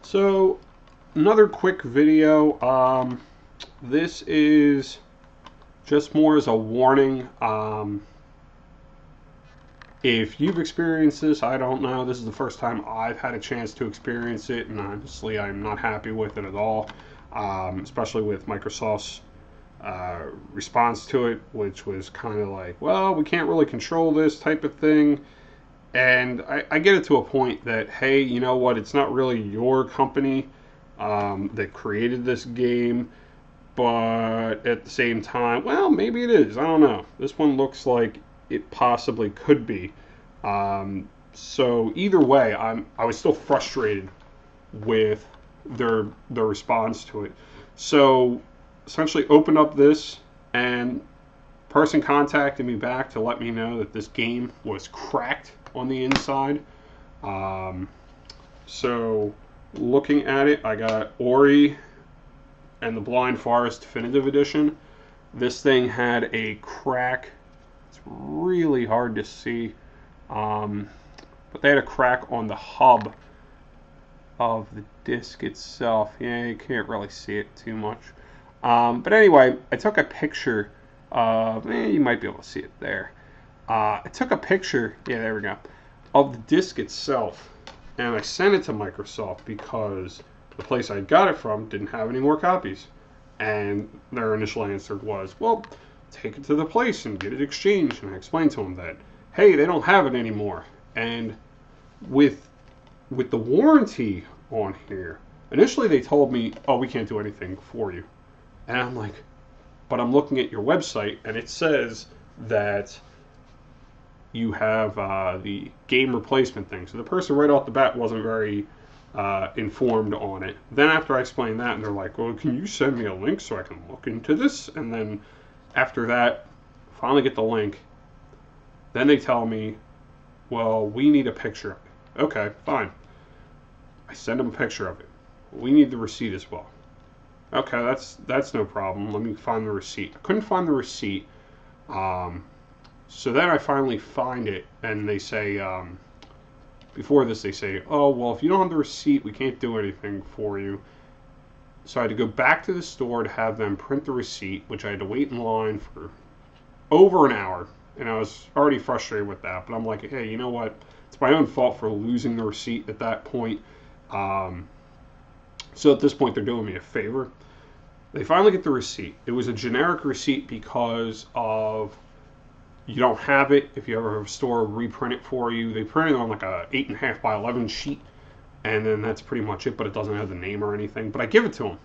So, another quick video. This is just more as a warning. If you've experienced this, I don't know. This is the first time I've had a chance to experience it, and honestly, I'm not happy with it at all, especially with Microsoft's response to it, which was kind of like, well, we can't really control this type of thing. And I get it to a point that, hey, you know what? It's not really your company that created this game, but at the same time, well, maybe it is. I don't know. This one looks like it possibly could be. So either way, I was still frustrated with their response to it. So essentially, opened up this, and person contacted me back to let me know that this game was cracked on the inside. So looking at it, I got Ori and the Blind Forest Definitive Edition. This thing had a crack. It's really hard to see, but they had a crack on the hub of the disc itself. Yeah, you can't really see it too much. But anyway, I took a picture of, you might be able to see it there. I took a picture, yeah, there we go, of the disc itself, and I sent it to Microsoft because the place I got it from didn't have any more copies. And their initial answer was, well, take it to the place and get it exchanged. And I explained to them that, hey, they don't have it anymore. And with the warranty on here, initially they told me, oh, we can't do anything for you. And I'm like, but I'm looking at your website, and it says that you have the game replacement thing. So the person right off the bat wasn't very informed on it. Then after I explained that, and they're like, well, can you send me a link so I can look into this? And then after that, finally get the link. Then they tell me, well, we need a picture of it. Okay, fine. I send them a picture of it. We need the receipt as well. Okay, that's no problem. Let me find the receipt. I couldn't find the receipt. So then I finally find it, and they say, before this they say, oh, well, if you don't have the receipt, we can't do anything for you. So I had to go back to the store to have them print the receipt, which I had to wait in line for over an hour. And I was already frustrated with that. But I'm like, hey, you know what? It's my own fault for losing the receipt at that point. So at this point, they're doing me a favor. They finally get the receipt. It was a generic receipt because of you don't have it. If you ever have a store reprint it for you, they print it on like a 8.5 by 11 sheet, and then that's pretty much it. But it doesn't have the name or anything. But I give it to them,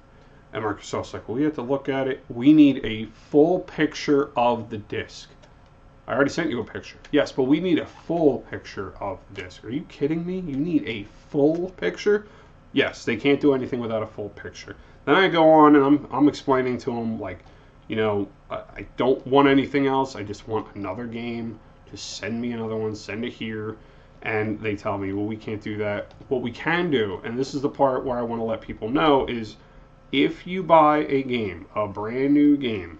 and Microsoft's like, well, we have to look at it. We need a full picture of the disc. I already sent you a picture. Yes, but we need a full picture of the disc. Are you kidding me? You need a full picture? Yes, they can't do anything without a full picture. Then I go on and I'm explaining to them, like, you know, I don't want anything else. I just want another game. Just send me another one. Send it here. And they tell me, well, we can't do that. What we can do, and this is the part where I want to let people know, is if you buy a game, a brand new game,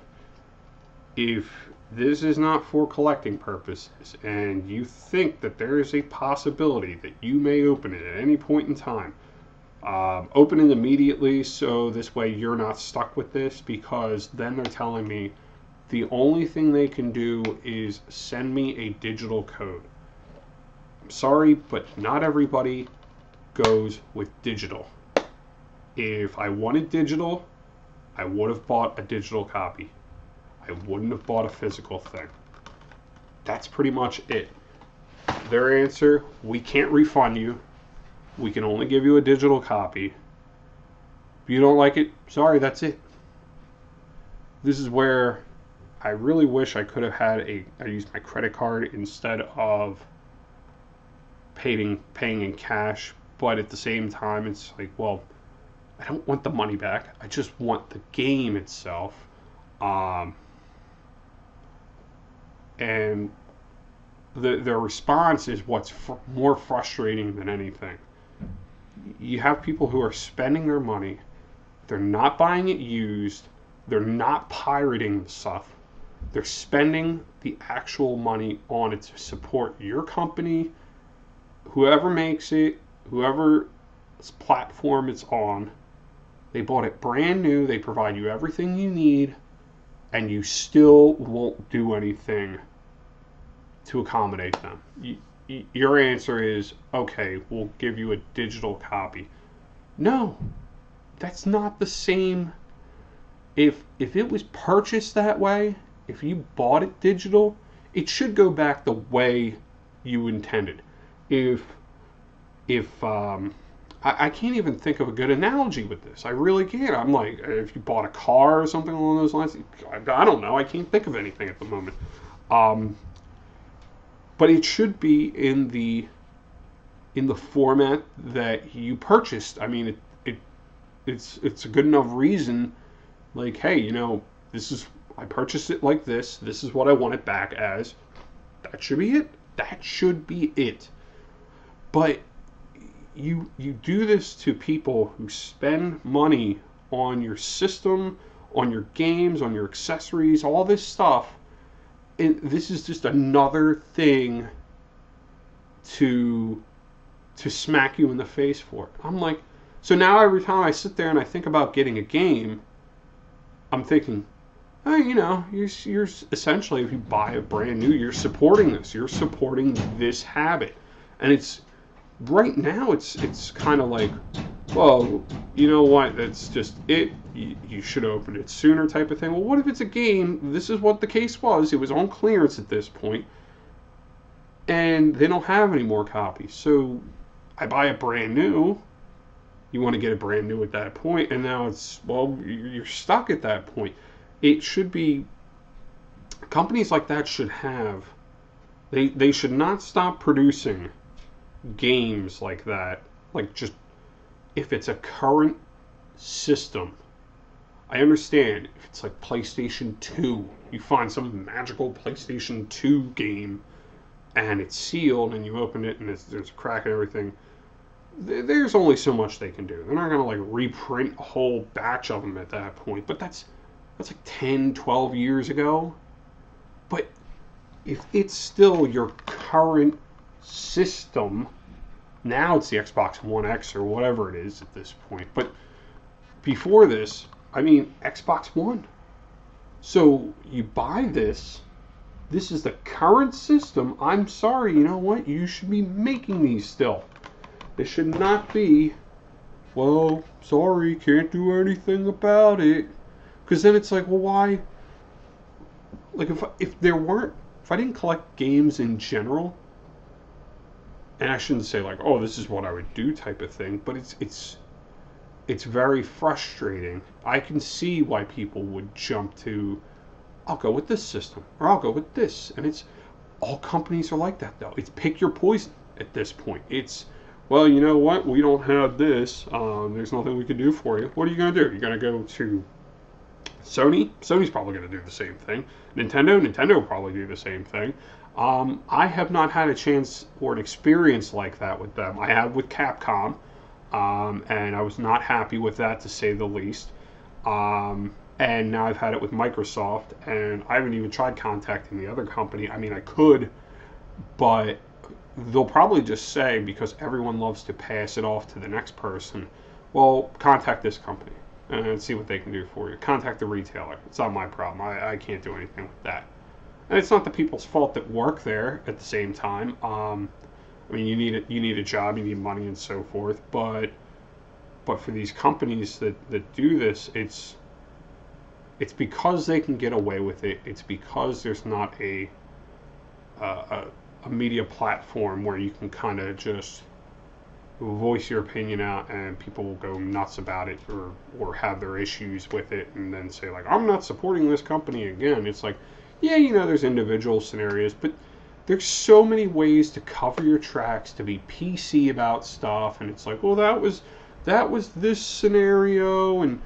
if this is not for collecting purposes and you think that there is a possibility that you may open it at any point in time, open it immediately so this way you're not stuck with this, because then they're telling me the only thing they can do is send me a digital code. I'm sorry, but not everybody goes with digital. If I wanted digital, I would have bought a digital copy. I wouldn't have bought a physical thing. That's pretty much it. Their answer, we can't refund you. We can only give you a digital copy. If you don't like it, sorry, that's it. This is where I really wish I could have had I used my credit card instead of paying in cash. But at the same time, it's like, well, I don't want the money back. I just want the game itself. And the response is what's more frustrating than anything. You have people who are spending their money. They're not buying it used. They're not pirating the stuff. They're spending the actual money on it to support your company, whoever makes it, whoever platform it's on. They bought it brand new. They provide you everything you need, and you still won't do anything to accommodate them. Your answer is, okay, we'll give you a digital copy. No, that's not the same. If it was purchased that way, if you bought it digital, it should go back the way you intended. If I can't even think of a good analogy with this. I really can't. I'm like, if you bought a car or something along those lines, I don't know. I can't think of anything at the moment. But it should be in the format that you purchased. I mean, it's a good enough reason. Like, hey, I purchased it like this. This is what I want it back as. That should be it. That should be it. But you do this to people who spend money on your system, on your games, on your accessories, all this stuff. And this is just another thing to smack you in the face for. I'm like, so now every time I sit there and I think about getting a game, I'm thinking, oh, you're essentially, if you buy a brand new, you're supporting this. You're supporting this habit. And it's right now, it's kind of like, well, you know what? That's just it. You should open it sooner, type of thing. Well, what if it's a game? This is what the case was. It was on clearance at this point, and they don't have any more copies. So I buy it brand new. You want to get it brand new at that point, and now it's, well, you're stuck at that point. It should be, companies like that should have, they should not stop producing games like that. Like, just, if it's a current system, I understand if it's like PlayStation 2, you find some magical PlayStation 2 game and it's sealed and you open it and there's a crack and everything. There's only so much they can do. They're not going to like reprint a whole batch of them at that point. But that's like 10, 12 years ago. But if it's still your current system, now it's the Xbox One X or whatever it is at this point. But before this, I mean, Xbox One. So you buy this. This is the current system. I'm sorry, you know what? You should be making these still. It should not be, well, sorry, can't do anything about it. Because then it's like, well, why? Like, if I didn't collect games in general, and I shouldn't say like, oh, this is what I would do type of thing, but it's very frustrating. I can see why people would jump to, I'll go with this system, or I'll go with this. And it's, all companies are like that, though. It's pick your poison at this point. It's, well, you know what? We don't have this. There's nothing we can do for you. What are you going to do? You're going to go to Sony? Sony's probably going to do the same thing. Nintendo will probably do the same thing. I have not had a chance or an experience like that with them. I have with Capcom, and I was not happy with that, to say the least. And now I've had it with Microsoft, and I haven't even tried contacting the other company. I mean, I could, but they'll probably just say, because everyone loves to pass it off to the next person, well, contact this company and see what they can do for you. Contact the retailer. It's not my problem. I can't do anything with that. And it's not the people's fault that work there at the same time. I mean, you need a job, you need money and so forth, but for these companies that do this, it's because they can get away with it. It's because there's not a media platform where you can kind of just voice your opinion out and people will go nuts about it or have their issues with it and then say like, I'm not supporting this company again. It's like, yeah, there's individual scenarios, but there's so many ways to cover your tracks, to be PC about stuff, and it's like, well, that was this scenario, and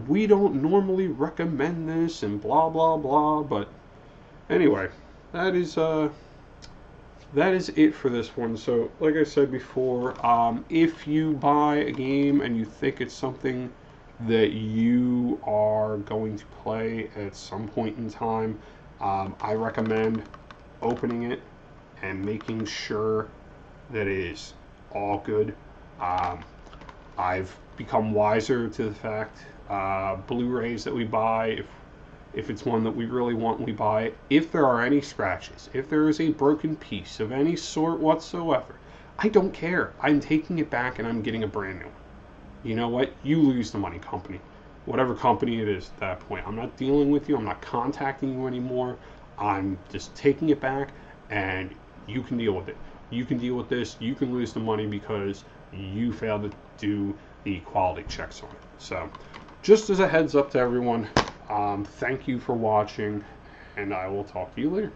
we don't normally recommend this, and blah blah blah. But anyway, that is it for this one. So, like I said before, if you buy a game and you think it's something that you are going to play at some point in time, I recommend opening it and making sure that it is all good. I've become wiser to the fact Blu-rays that we buy, if it's one that we really want, we buy it. If there are any scratches, if there is a broken piece of any sort whatsoever, I don't care. I'm taking it back and I'm getting a brand new one. You know what? You lose the money, company. Whatever company it is at that point. I'm not dealing with you. I'm not contacting you anymore. I'm just taking it back, and you can deal with it. You can deal with this. You can lose the money because you failed to do the quality checks on it. So, just as a heads up to everyone, thank you for watching, and I will talk to you later.